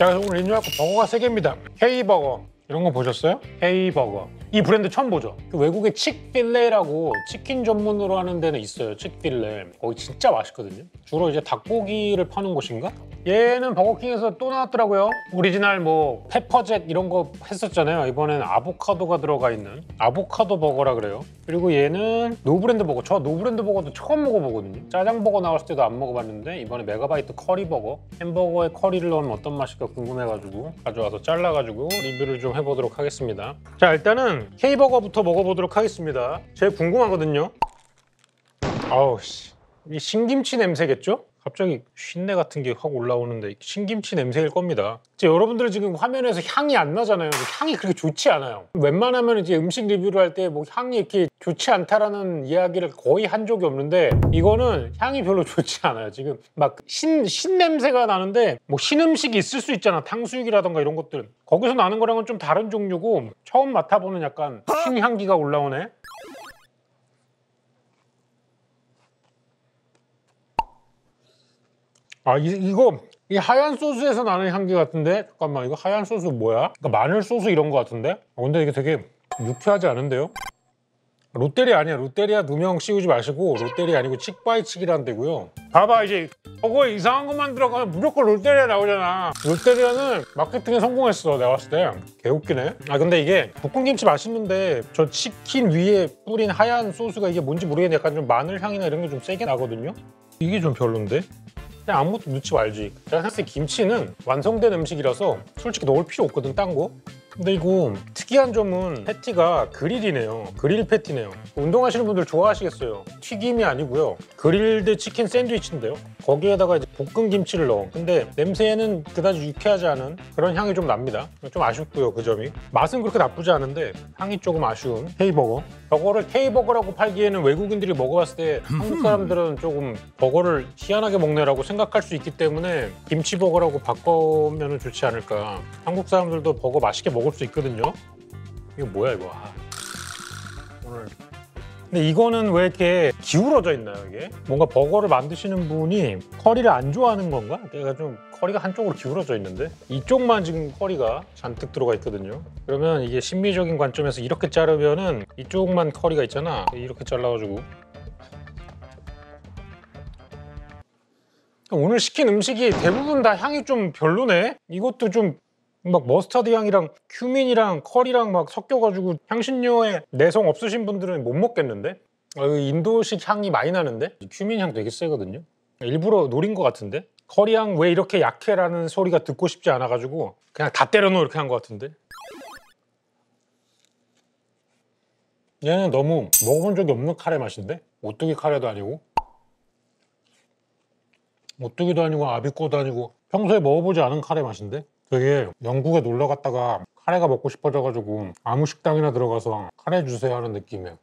자, 그래서 오늘 리뉴할 거 버거가 3개입니다. K버거 이런 거 보셨어요? K버거 이 브랜드 처음 보죠? 그 외국에 칙필레라고 치킨 전문으로 하는 데는 있어요. 칙필레 거기 진짜 맛있거든요. 주로 이제 닭고기를 파는 곳인가? 얘는 버거킹에서 또 나왔더라고요. 오리지널 뭐 페퍼잭 이런 거 했었잖아요. 이번에는 아보카도가 들어가 있는 아보카도 버거라 그래요. 그리고 얘는 노브랜드 버거. 저 노브랜드 버거도 처음 먹어보거든요. 짜장 버거 나왔을 때도 안 먹어봤는데 이번에 메가바이트 커리 버거. 햄버거에 커리를 넣으면 어떤 맛일까 궁금해가지고 가져와서 잘라가지고 리뷰를 좀 해보도록 하겠습니다. 자, 일단은 K버거부터 먹어보도록 하겠습니다. 제일 궁금하거든요. 아우 씨, 이 신김치 냄새겠죠? 갑자기 쉰내 같은 게 확 올라오는데 신김치 냄새일 겁니다. 이제 여러분들 지금 화면에서 향이 안 나잖아요. 향이 그렇게 좋지 않아요. 웬만하면 이제 음식 리뷰를 할 때 뭐 향이 이렇게 좋지 않다라는 이야기를 거의 한 적이 없는데 이거는 향이 별로 좋지 않아요. 지금 막 신 냄새가 나는데 뭐 신음식이 있을 수 있잖아. 탕수육이라던가 이런 것들. 거기서 나는 거랑은 좀 다른 종류고 처음 맡아보는 약간 신향기가 올라오네. 아, 이 하얀 소스에서 나는 향기 같은데? 잠깐만, 이거 하얀 소스 뭐야? 그러니까 마늘 소스 이런 거 같은데? 근데 이게 되게 유쾌하지 않은데요? 롯데리아 아니야. 롯데리아 누명 씌우지 마시고 롯데리아 아니고 칙바이칙이라는 데고요. 봐봐, 이제 저거에 이상한 것만 들어가면 무조건 롯데리아 나오잖아. 롯데리아는 마케팅에 성공했어, 내가 봤을 때. 개웃기네. 아, 근데 이게 볶음김치 맛있는데 저 치킨 위에 뿌린 하얀 소스가 이게 뭔지 모르겠는데 약간 좀 마늘 향이나 이런 게 좀 세게 나거든요? 이게 좀 별론데? 그냥 아무것도 넣지 말지. 제가 생각할 때 김치는 완성된 음식이라서 솔직히 넣을 필요 없거든, 딴 거. 근데 이거 특이한 점은 패티가 그릴이네요. 그릴 패티네요. 운동하시는 분들 좋아하시겠어요. 튀김이 아니고요. 그릴드 치킨 샌드위치인데요. 거기에다가 이제 볶은 김치를 넣어. 근데 냄새는 그다지 유쾌하지 않은 그런 향이 좀 납니다. 좀 아쉽고요, 그 점이. 맛은 그렇게 나쁘지 않은데 향이 조금 아쉬운 K버거. 저거를 K버거라고 팔기에는 외국인들이 먹어봤을 때 한국 사람들은 조금 버거를 희한하게 먹네라고 생각할 수 있기 때문에 김치버거라고 바꾸면 좋지 않을까. 한국 사람들도 버거 맛있게 먹을 수 있거든요. 이거 뭐야 이거. 오늘 근데 이거는 왜 이렇게 기울어져 있나요 이게? 뭔가 버거를 만드시는 분이 커리를 안 좋아하는 건가? 얘가 좀 커리가 한쪽으로 기울어져 있는데 이쪽만 지금 커리가 잔뜩 들어가 있거든요. 그러면 이게 심미적인 관점에서 이렇게 자르면은 이쪽만 커리가 있잖아. 이렇게 잘라가지고 오늘 시킨 음식이 대부분 다 향이 좀 별로네? 이것도 좀 막 머스타드 향이랑 큐민이랑 커리랑 막 섞여가지고 향신료에 내성 없으신 분들은 못 먹겠는데? 인도식 향이 많이 나는데? 큐민 향 되게 세거든요? 일부러 노린 것 같은데? 커리 향 왜 이렇게 약해라는 소리가 듣고 싶지 않아가지고 그냥 다 때려넣어 이렇게 한 것 같은데? 얘는 너무 먹어본 적이 없는 카레 맛인데? 오뚜기 카레도 아니고 오뚜기도 아니고 아비꼬도 아니고 평소에 먹어보지 않은 카레 맛인데? 되게 영국에 놀러 갔다가 카레가 먹고 싶어져가지고 아무 식당이나 들어가서 카레 주세요 하는 느낌이에요.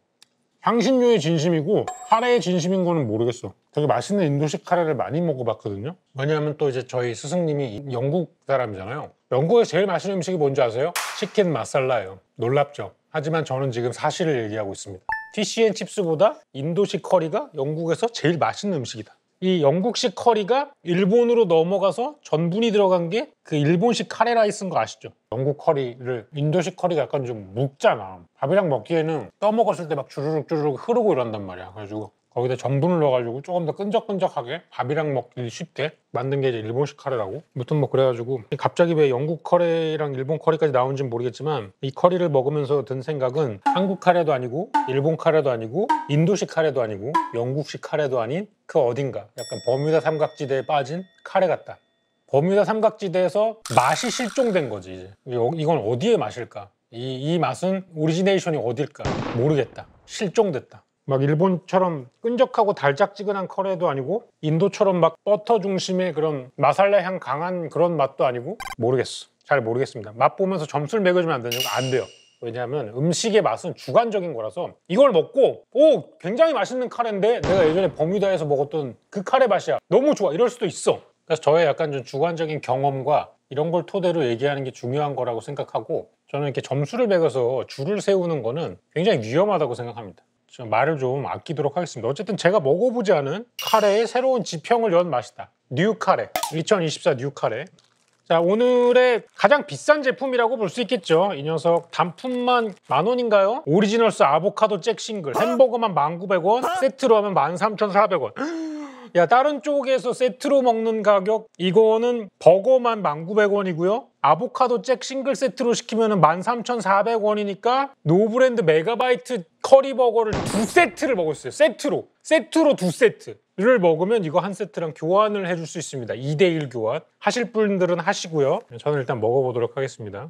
향신료의 진심이고 카레의 진심인 거는 모르겠어. 되게 맛있는 인도식 카레를 많이 먹어봤거든요. 왜냐하면 또 이제 저희 스승님이 영국 사람이잖아요. 영국에서 제일 맛있는 음식이 뭔지 아세요? 치킨 마살라예요. 놀랍죠? 하지만 저는 지금 사실을 얘기하고 있습니다. 피쉬앤칩스보다 인도식 커리가 영국에서 제일 맛있는 음식이다. 이 영국식 커리가 일본으로 넘어가서 전분이 들어간 게 그 일본식 카레 라이스인 거 아시죠? 영국 커리를 인도식 커리가 약간 좀 묵잖아. 밥이랑 먹기에는 떠먹었을 때 막 주르륵 흐르고 이런단 말이야. 그래가지고 거기다 전분을 넣어가지고 조금 더 끈적끈적하게 밥이랑 먹기 쉽게 만든 게 이제 일본식 카레라고. 무튼 뭐 그래가지고 갑자기 왜 영국 커리랑 일본 커리까지 나온지는 모르겠지만 이 커리를 먹으면서 든 생각은 한국 카레도 아니고 일본 카레도 아니고 인도식 카레도 아니고 영국식 카레도 아닌 그 어딘가 약간 버뮤다 삼각지대에 빠진 카레 같다. 버뮤다 삼각지대에서 맛이 실종된 거지 이제. 이건 어디의 맛일까? 이 맛은 오리지네이션이 어딜까? 모르겠다. 실종됐다. 막 일본처럼 끈적하고 달짝지근한 커리도 아니고 인도처럼 막 버터 중심의 그런 마살라 향 강한 그런 맛도 아니고 모르겠어. 잘 모르겠습니다. 맛 보면서 점수를 매겨주면 안 되냐고? 안 돼요. 왜냐하면 음식의 맛은 주관적인 거라서 이걸 먹고 오 굉장히 맛있는 카레인데 내가 예전에 버뮤다에서 먹었던 그 카레 맛이야. 너무 좋아. 이럴 수도 있어. 그래서 저의 약간 좀 주관적인 경험과 이런 걸 토대로 얘기하는 게 중요한 거라고 생각하고 저는 이렇게 점수를 매겨서 줄을 세우는 거는 굉장히 위험하다고 생각합니다. 말을 좀 아끼도록 하겠습니다. 어쨌든 제가 먹어보지 않은 카레의 새로운 지평을 연 맛이다. 뉴 카레, 2024 뉴 카레. 자, 오늘의 가장 비싼 제품이라고 볼 수 있겠죠. 이 녀석 단품만 10,000원인가요? 오리지널스 아보카도 잭 싱글 햄버거만 1,900원, 세트로 하면 13,400원. 야, 다른 쪽에서 세트로 먹는 가격 이거는 버거만 1,900원이고요. 아보카도 잭 싱글 세트로 시키면 13,400원이니까 노브랜드 메가바이트 커리버거를 2세트를 먹었어요. 세트로 2세트를 먹으면 이거 한 세트랑 교환을 해줄 수 있습니다. 2대1 교환 하실 분들은 하시고요. 저는 일단 먹어보도록 하겠습니다.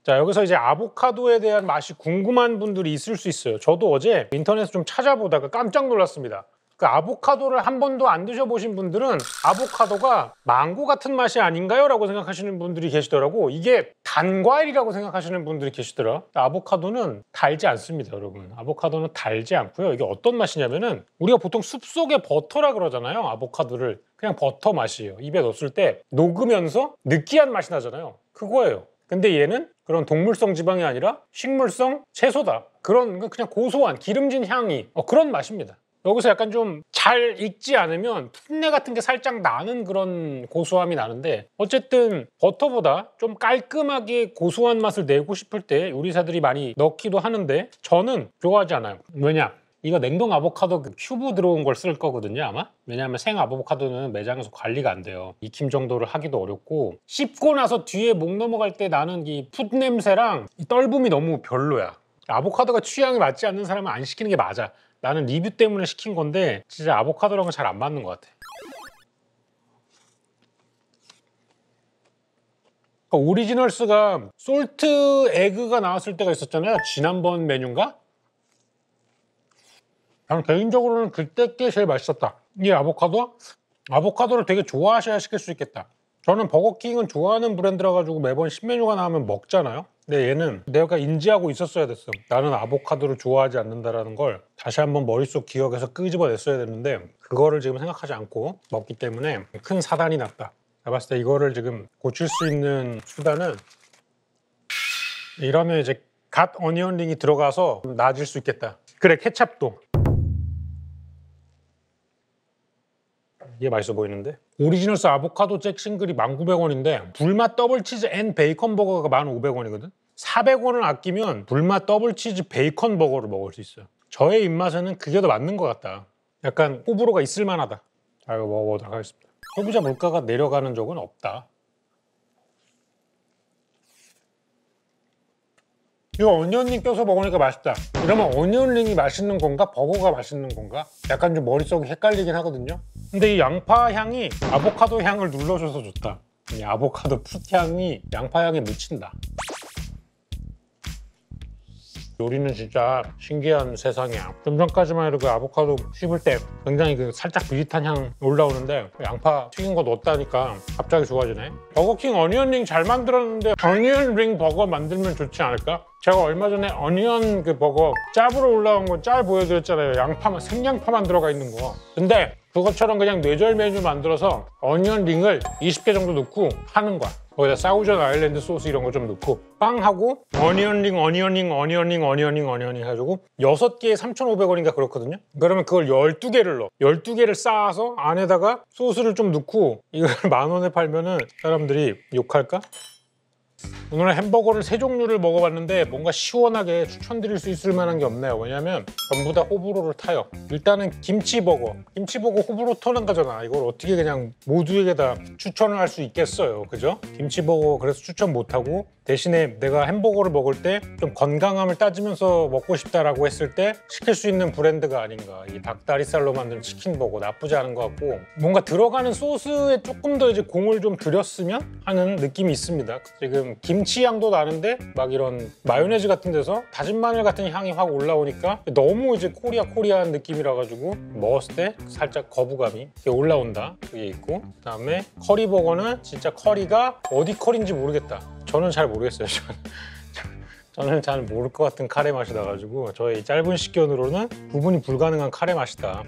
자, 여기서 이제 아보카도에 대한 맛이 궁금한 분들이 있을 수 있어요. 저도 어제 인터넷에서 좀 찾아보다가 깜짝 놀랐습니다. 그 아보카도를 한 번도 안 드셔보신 분들은 아보카도가 망고 같은 맛이 아닌가요? 라고 생각하시는 분들이 계시더라고. 이게 단과일이라고 생각하시는 분들이 계시더라. 아보카도는 달지 않습니다, 여러분. 아보카도는 달지 않고요. 이게 어떤 맛이냐면은 우리가 보통 숲속의 버터라 그러잖아요. 아보카도를 그냥 버터 맛이에요. 입에 넣었을 때 녹으면서 느끼한 맛이 나잖아요. 그거예요. 근데 얘는 그런 동물성 지방이 아니라 식물성 채소다. 그런 그냥 고소한 기름진 향이 그런 맛입니다. 여기서 약간 좀 잘 익지 않으면 풋내 같은 게 살짝 나는 그런 고소함이 나는데 어쨌든 버터보다 좀 깔끔하게 고소한 맛을 내고 싶을 때 요리사들이 많이 넣기도 하는데 저는 좋아하지 않아요. 왜냐? 이거 냉동 아보카도 큐브 들어온 걸 쓸 거거든요, 아마? 왜냐하면 생 아보카도는 매장에서 관리가 안 돼요. 익힘 정도를 하기도 어렵고 씹고 나서 뒤에 목 넘어갈 때 나는 이 풋 냄새랑 이 떫음이 너무 별로야. 아보카도가 취향이 맞지 않는 사람은 안 시키는 게 맞아. 나는 리뷰 때문에 시킨 건데 진짜 아보카도랑은 잘 안 맞는 것 같아. 오리지널스가 솔트 에그가 나왔을 때가 있었잖아요. 지난번 메뉴인가? 저는 개인적으로는 그때 게 제일 맛있었다. 이 아보카도를 되게 좋아하셔야 시킬 수 있겠다. 저는 버거킹은 좋아하는 브랜드라 가지고 매번 신메뉴가 나오면 먹잖아요. 근데 얘는 내가 인지하고 있었어야 됐어. 나는 아보카도를 좋아하지 않는다라는 걸 다시 한번 머릿속 기억에서 끄집어냈어야 됐는데 그거를 지금 생각하지 않고 먹기 때문에 큰 사단이 났다. 제가 봤을 때 이거를 지금 고칠 수 있는 수단은 이러면 이제 갓 어니언 링이 들어가서 나아질 수 있겠다. 그래, 케찹도. 이게 맛있어 보이는데? 오리지널스 아보카도 잭 싱글이 1,900원인데 불맛 더블치즈 앤 베이컨 버거가 1,500원이거든? 400원을 아끼면 불맛 더블치즈 베이컨 버거를 먹을 수 있어요. 저의 입맛에는 그게 더 맞는 것 같다. 약간 호불호가 있을 만하다. 자, 이거 먹어보도록 하겠습니다. 소비자 물가가 내려가는 적은 없다. 이거 어니언링 껴서 먹으니까 맛있다. 이러면 어니언링이 맛있는 건가? 버거가 맛있는 건가? 약간 좀 머릿속이 헷갈리긴 하거든요. 근데 이 양파 향이 아보카도 향을 눌러줘서 좋다. 이 아보카도 풋 향이 양파 향에 묻힌다. 요리는 진짜 신기한 세상이야. 좀 전까지만 해도 그 아보카도 씹을 때 굉장히 그 살짝 비릿한 향 올라오는데 양파 튀긴 거 넣었다니까 갑자기 좋아지네. 버거킹 어니언링 잘 만들었는데 어니언링 버거 만들면 좋지 않을까? 제가 얼마 전에 어니언 그 버거 짭으로 올라온 거 짤 보여드렸잖아요. 양파만 생양파만 들어가 있는 거. 근데 그것처럼 그냥 뇌절 메뉴 만들어서 어니언 링을 20개 정도 넣고 하는 거야. 거기다 사우전 아일랜드 소스 이런 거 좀 넣고 빵하고 어니언 링 해가지고 6개에 3,500원인가 그렇거든요. 그러면 그걸 12개를 넣어. 12개를 쌓아서 안에다가 소스를 좀 넣고 이걸 10,000원에 팔면은 사람들이 욕할까? 오늘은 햄버거를 3종류를 먹어봤는데 뭔가 시원하게 추천드릴 수 있을 만한 게 없네요. 왜냐면 전부 다 호불호를 타요. 일단은 김치버거 호불호 터는 거잖아. 이걸 어떻게 그냥 모두에게 다 추천을 할 수 있겠어요, 그죠? 김치버거 그래서 추천 못하고 대신에 내가 햄버거를 먹을 때 좀 건강함을 따지면서 먹고 싶다라고 했을 때 시킬 수 있는 브랜드가 아닌가. 이 닭다리살로 만든 치킨버거 나쁘지 않은 것 같고 뭔가 들어가는 소스에 조금 더 이제 공을 좀 들였으면 하는 느낌이 있습니다. 지금 김치 향도 나는데 막 이런 마요네즈 같은 데서 다진 마늘 같은 향이 확 올라오니까 너무 이제 코리아한 느낌이라 가지고 먹었을 때 살짝 거부감이 올라온다. 그게 있고 그다음에 커리버거는 진짜 커리가 어디 커리인지 모르겠다. 저는 잘 모르겠어요. 저는 잘 모를 것 같은 카레 맛이 나가지고 저의 짧은 식견으로는 구분이 불가능한 카레 맛이다.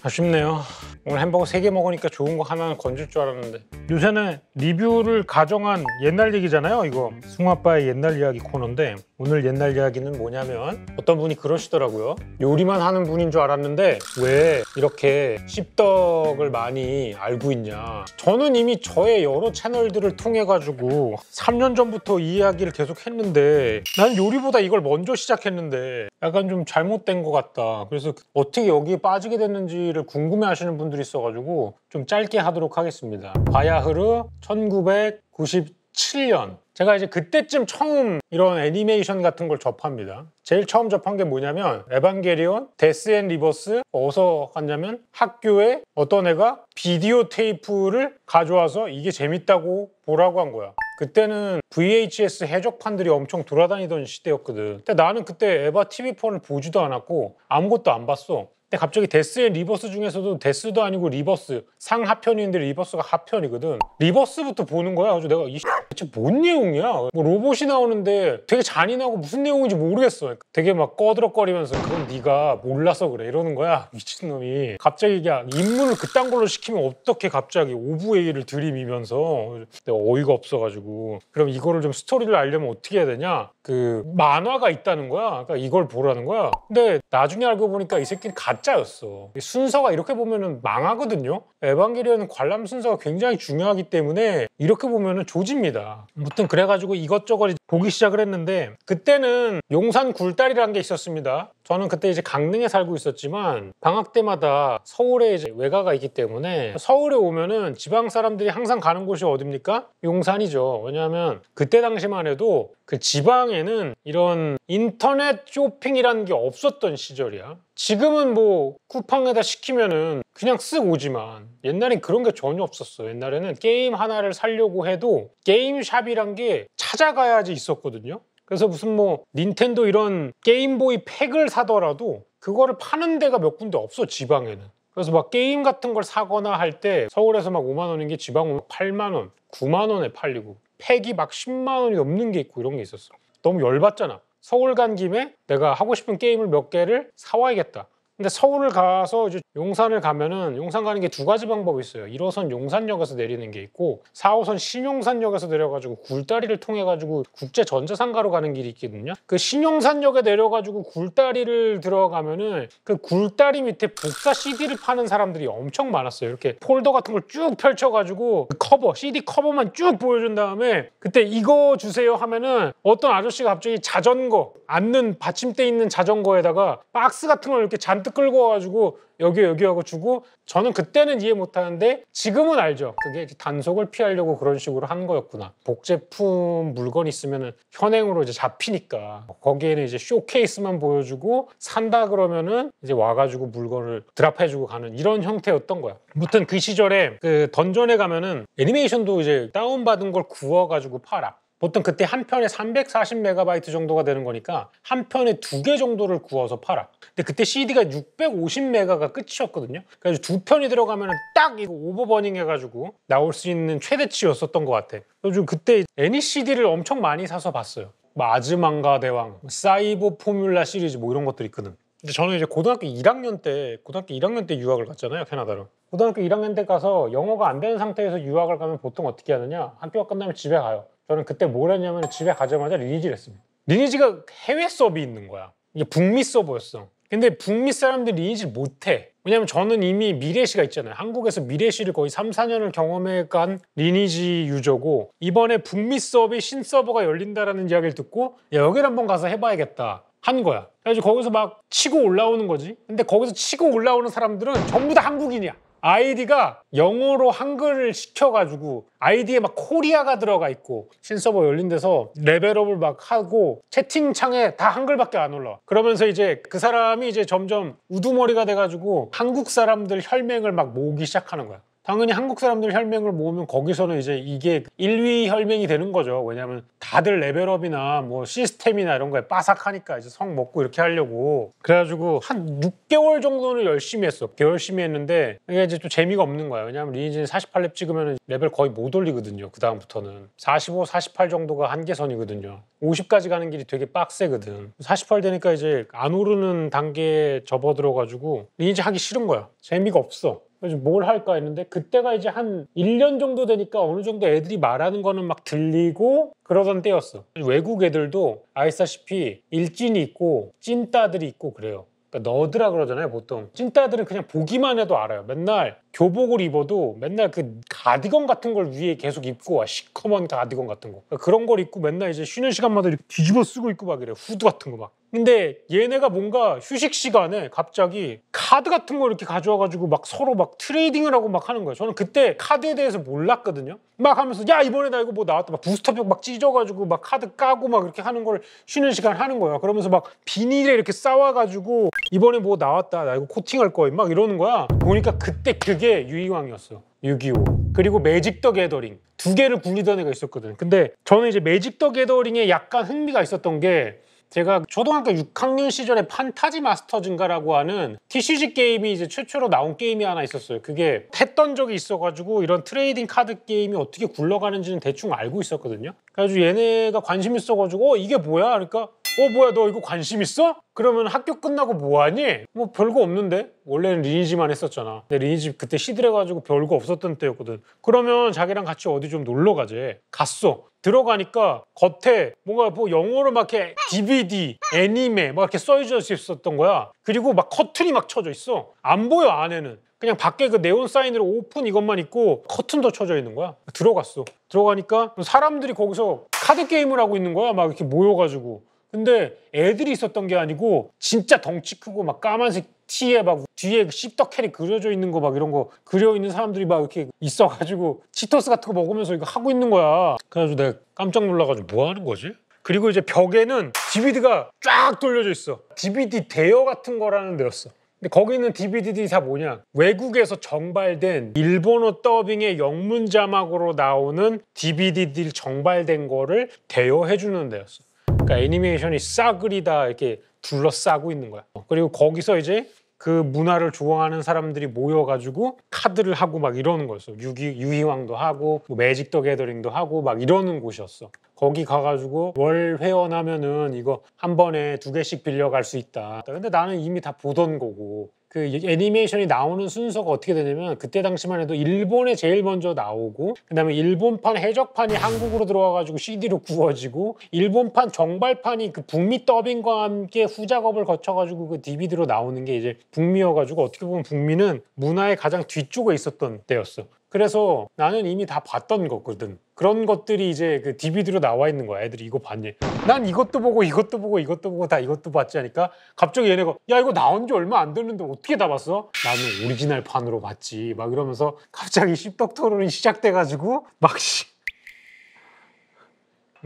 아쉽네요. 오늘 햄버거 3개 먹으니까 좋은 거 하나는 건질 줄 알았는데. 요새는 리뷰를 가정한 옛날 얘기잖아요. 이거 승우아빠의 옛날 이야기 코너인데 오늘 옛날 이야기는 뭐냐면 어떤 분이 그러시더라고요. 요리만 하는 분인 줄 알았는데 왜 이렇게 씹덕을 많이 알고 있냐. 저는 이미 저의 여러 채널들을 통해 가지고 3년 전부터 이 이야기를 계속 했는데 난 요리보다 이걸 먼저 시작했는데 약간 좀 잘못된 것 같다. 그래서 어떻게 여기에 빠지게 됐는지를 궁금해 하시는 분들이 있어가지고 좀 짧게 하도록 하겠습니다. 바야흐르 1997년 제가 이제 그때쯤 처음 이런 애니메이션 같은 걸 접합니다. 제일 처음 접한 게 뭐냐면 에반게리온, 데스 앤 리버스. 어디서 갔냐면 학교에 어떤 애가 비디오 테이프를 가져와서 이게 재밌다고 보라고 한 거야. 그때는 VHS 해적판들이 엄청 돌아다니던 시대였거든. 근데 나는 그때 에바 TV4를 보지도 않았고 아무것도 안 봤어. 근데 갑자기 데스 앤 리버스 중에서도 데스도 아니고 리버스, 상하편인데 리버스가 하편이거든. 리버스부터 보는 거야. 그래서 내가 이 대체 뭔 내용이야? 뭐 로봇이 나오는데 되게 잔인하고 무슨 내용인지 모르겠어. 되게 막 꺼드럭거리면서 그건 네가 몰라서 그래 이러는 거야. 미친놈이. 갑자기 야 인문을 그딴 걸로 시키면 어떻게 갑자기 오브웨이를 들이미면서 내가 어이가 없어가지고 그럼 이거를 좀 스토리를 알려면 어떻게 해야 되냐? 그 만화가 있다는 거야. 그러니까 이걸 보라는 거야. 근데 나중에 알고 보니까 이 새끼는 가짜였어. 순서가 이렇게 보면은 망하거든요. 에반게리온은 관람 순서가 굉장히 중요하기 때문에 이렇게 보면은 조집니다. 아무튼 그래가지고 이것저것 보기 시작을 했는데 그때는 용산 굴다리라는 게 있었습니다. 저는 그때 이제 강릉에 살고 있었지만 방학 때마다 서울에 이제 외가가 있기 때문에 서울에 오면은 지방 사람들이 항상 가는 곳이 어딥니까? 용산이죠. 왜냐하면 그때 당시만 해도 그 지방에는 이런 인터넷 쇼핑이라는 게 없었던 시절이야. 지금은 뭐 쿠팡에다 시키면은 그냥 쓱 오지만 옛날엔 그런 게 전혀 없었어. 옛날에는 게임 하나를 사려고 해도 게임샵이란 게 찾아가야지 있었거든요. 그래서 무슨 뭐 닌텐도 이런 게임보이 팩을 사더라도 그거를 파는 데가 몇 군데 없어 지방에는. 그래서 막 게임 같은 걸 사거나 할 때 서울에서 막 5만 원인 게 지방 오면 8만 원, 9만 원에 팔리고 팩이 막 10만 원이 넘는 게 있고 이런 게 있었어. 너무 열받잖아. 서울 간 김에 내가 하고 싶은 게임을 몇 개를 사와야겠다. 근데 서울을 가서 이제 용산을 가면은 용산 가는 게 두 가지 방법이 있어요. 1호선 용산역에서 내리는 게 있고 4호선 신용산역에서 내려가지고 굴다리를 통해 가지고 국제전자상가로 가는 길이 있거든요. 그 신용산역에 내려가지고 굴다리를 들어가면은 그 굴다리 밑에 복사 CD를 파는 사람들이 엄청 많았어요. 이렇게 폴더 같은 걸 쭉 펼쳐가지고 그 커버, CD 커버만 쭉 보여준 다음에 그때 이거 주세요 하면은 어떤 아저씨가 갑자기 자전거 앉는 받침대 있는 자전거에다가 박스 같은 걸 이렇게 잔뜩 끌고 와가지고 여기 하고 주고 저는 그때는 이해 못하는데 지금은 알죠. 그게 단속을 피하려고 그런 식으로 한 거였구나. 복제품 물건 있으면 현행으로 이제 잡히니까 거기에는 이제 쇼케이스만 보여주고 산다 그러면은 이제 와가지고 물건을 드랍해주고 가는 이런 형태였던 거야. 아무튼 그 시절에 그 던전에 가면은 애니메이션도 이제 다운받은 걸 구워가지고 팔아. 보통 그때 한 편에 340MB 정도가 되는 거니까 한 편에 2개 정도를 구워서 팔아. 근데 그때 CD가 650메가가 끝이었거든요. 그래서 2편이 들어가면 딱 이거 오버버닝 해가지고 나올 수 있는 최대치였었던 것 같아. 그래서 그때 애니CD를 엄청 많이 사서 봤어요. 뭐 아즈만가 대왕, 사이버 포뮬라 시리즈 뭐 이런 것들이 있거든. 근데 저는 이제 고등학교 1학년 때 유학을 갔잖아요, 캐나다로. 고등학교 1학년 때 가서 영어가 안 되는 상태에서 유학을 가면 보통 어떻게 하느냐? 학교가 끝나면 집에 가요. 저는 그때 뭘 했냐면 집에 가자마자 리니지를 했습니다. 리니지가 해외 서버이 있는 거야. 이게 북미 서버였어. 근데 북미 사람들이 리니지를 못해. 왜냐면 저는 이미 미래시가 있잖아요. 한국에서 미래시를 거의 3, 4년을 경험해간 리니지 유저고 이번에 북미 서버에 신서버가 열린다라는 이야기를 듣고 야, 여기를 한번 가서 해봐야겠다 한 거야. 그래서 거기서 막 치고 올라오는 거지. 근데 거기서 치고 올라오는 사람들은 전부 다 한국인이야. 아이디가 영어로 한글을 시켜가지고 아이디에 막 코리아가 들어가 있고 신서버 열린 데서 레벨업을 막 하고 채팅창에 다 한글밖에 안 올라와. 그러면서 이제 그 사람이 이제 점점 우두머리가 돼가지고 한국 사람들 혈맹을 막 모으기 시작하는 거야. 당연히 한국 사람들 혈맹을 모으면 거기서는 이제 이게 1위 혈맹이 되는 거죠. 왜냐하면 다들 레벨업이나 뭐 시스템이나 이런 거에 빠삭하니까 이제 성 먹고 이렇게 하려고. 그래가지고 한 6개월 정도는 열심히 했어. 열심히 했는데 이게 이제 좀 재미가 없는 거야. 왜냐하면 리니지는 48렙 찍으면 레벨 거의 못 올리거든요. 그 다음부터는 45, 48 정도가 한계선이거든요. 50까지 가는 길이 되게 빡세거든. 48 되니까 이제 안 오르는 단계에 접어들어가지고 리니지 하기 싫은 거야. 재미가 없어. 그래서 뭘 할까 했는데 그때가 이제 한 1년 정도 되니까 어느 정도 애들이 말하는 거는 막 들리고 그러던 때였어. 외국 애들도 아시다시피 일진이 있고 찐따들이 있고 그래요. 그러니까 너드라 그러잖아요 보통. 찐따들은 그냥 보기만 해도 알아요. 맨날 교복을 입어도 맨날 그 가디건 같은 걸 위에 계속 입고 와. 시커먼 가디건 같은 거. 그러니까 그런 걸 입고 맨날 이제 쉬는 시간마다 이렇게 뒤집어 쓰고 있고 막 이래. 후드 같은 거 막. 근데 얘네가 뭔가 휴식 시간에 갑자기 카드 같은 거 이렇게 가져와가지고 막 서로 막 트레이딩을 하고 막 하는 거예요. 저는 그때 카드에 대해서 몰랐거든요. 막 하면서 야 이번에 나 이거 뭐 나왔다. 막 부스터팩 막 찢어가지고 막 카드 까고 막 이렇게 하는 걸 쉬는 시간 하는 거야. 그러면서 막 비닐에 이렇게 싸와가지고 이번에 뭐 나왔다. 나 이거 코팅할 거야. 막 이러는 거야. 보니까 그때 그게 유희왕이었어. 6.25 그리고 매직 더 게더링 두 개를 굴리던 애가 있었거든. 근데 저는 이제 매직 더 게더링에 약간 흥미가 있었던 게 제가 초등학교 6학년 시절에 판타지 마스터즈인가라고 하는 TCG 게임이 이제 최초로 나온 게임이 하나 있었어요. 그게 했던 적이 있어가지고 이런 트레이딩 카드 게임이 어떻게 굴러가는지는 대충 알고 있었거든요. 그래가지고 얘네가 관심 있어가지고 이게 뭐야? 그러니까 뭐야 너 이거 관심 있어? 그러면 학교 끝나고 뭐하니? 뭐 별거 없는데? 원래는 리니지만 했었잖아. 근데 리니지 그때 시들해가지고 별거 없었던 때였거든. 그러면 자기랑 같이 어디 좀 놀러 가재. 갔어. 들어가니까 겉에 뭔가 뭐 영어로 막 이렇게 DVD, 애니메 막 이렇게 써져 있었던 거야. 그리고 막 커튼이 막 쳐져 있어. 안 보여 안에는. 그냥 밖에 그 네온 사인으로 오픈 이것만 있고 커튼도 쳐져 있는 거야. 들어갔어. 들어가니까 사람들이 거기서 카드 게임을 하고 있는 거야. 막 이렇게 모여가지고. 근데 애들이 있었던 게 아니고 진짜 덩치 크고 막 까만색 티에 막 뒤에 씹덕캐리 그려져 있는 거 막 이런 거 그려 있는 사람들이 막 이렇게 있어가지고 치토스 같은 거 먹으면서 이거 하고 있는 거야. 그래가지고 내가 깜짝 놀라가지고 뭐 하는 거지? 그리고 이제 벽에는 DVD가 쫙 돌려져 있어. DVD 대여 같은 거라는 데였어. 근데 거기 있는 DVD들이 다 뭐냐? 외국에서 정발된 일본어 더빙의 영문 자막으로 나오는 DVD들 정발된 거를 대여해주는 데였어. 그러니까 애니메이션이 싸그리 다 이렇게 둘러싸고 있는 거야. 그리고 거기서 이제 그 문화를 좋아하는 사람들이 모여가지고 카드를 하고 막 이러는 거였어. 유희왕도 하고 뭐 매직 더 게더링도 하고 막 이러는 곳이었어. 거기 가가지고 월 회원하면은 이거 한 번에 2개씩 빌려갈 수 있다. 근데 나는 이미 다 보던 거고 그 애니메이션이 나오는 순서가 어떻게 되냐면 그때 당시만 해도 일본에 제일 먼저 나오고 그다음에 일본판 해적판이 한국으로 들어와가지고 CD로 구워지고 일본판 정발판이 그 북미 더빙과 함께 후작업을 거쳐가지고 그 DVD로 나오는 게 이제 북미여가지고 어떻게 보면 북미는 문화의 가장 뒤쪽에 있었던 때였어. 그래서 나는 이미 다 봤던 거거든. 그런 것들이 이제 그 DVD로 나와 있는 거야. 애들이 이거 봤니? 난 이것도 보고 이것도 보고 이것도 보고 다 이것도 봤지 하니까 갑자기 얘네가 야 이거 나온 지 얼마 안 됐는데 어떻게 다 봤어? 나는 오리지널 판으로 봤지. 막 이러면서 갑자기 씹덕 토론이 시작돼가지고 막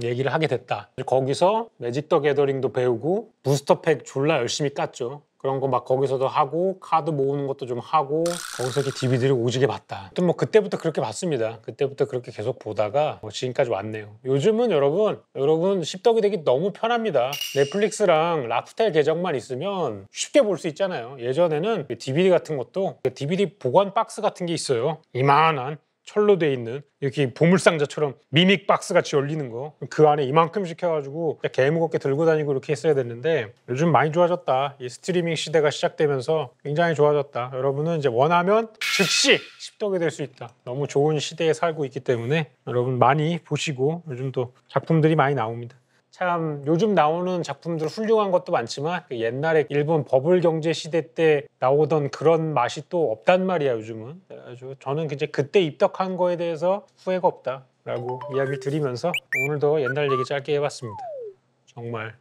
얘기를 하게 됐다. 거기서 매직 더 게더링도 배우고 부스터팩 졸라 열심히 깠죠. 그런 거 막 거기서도 하고 카드 모으는 것도 좀 하고 거기서 이렇게 DVD를 오지게 봤다. 또 뭐 그때부터 그렇게 봤습니다. 그때부터 그렇게 계속 보다가 뭐 지금까지 왔네요. 요즘은 여러분 씹덕이 되기 너무 편합니다. 넷플릭스랑 라프텔 계정만 있으면 쉽게 볼 수 있잖아요. 예전에는 DVD 같은 것도 DVD 보관 박스 같은 게 있어요. 이만한 철로 돼 있는 이렇게 보물상자처럼 미믹 박스 같이 열리는 거 그 안에 이만큼씩 해가지고 개 무겁게 들고 다니고 이렇게 했어야 됐는데 요즘 많이 좋아졌다. 이 스트리밍 시대가 시작되면서 굉장히 좋아졌다. 여러분은 이제 원하면 즉시 씹덕이 될 수 있다. 너무 좋은 시대에 살고 있기 때문에 여러분 많이 보시고 요즘 또 작품들이 많이 나옵니다. 참 요즘 나오는 작품들 훌륭한 것도 많지만 그 옛날에 일본 버블 경제 시대 때 나오던 그런 맛이 또 없단 말이야 요즘은. 그래가지고 저는 이제 그때 입덕한 거에 대해서 후회가 없다라고 이야기를 드리면서 오늘도 옛날 얘기 짧게 해봤습니다. 정말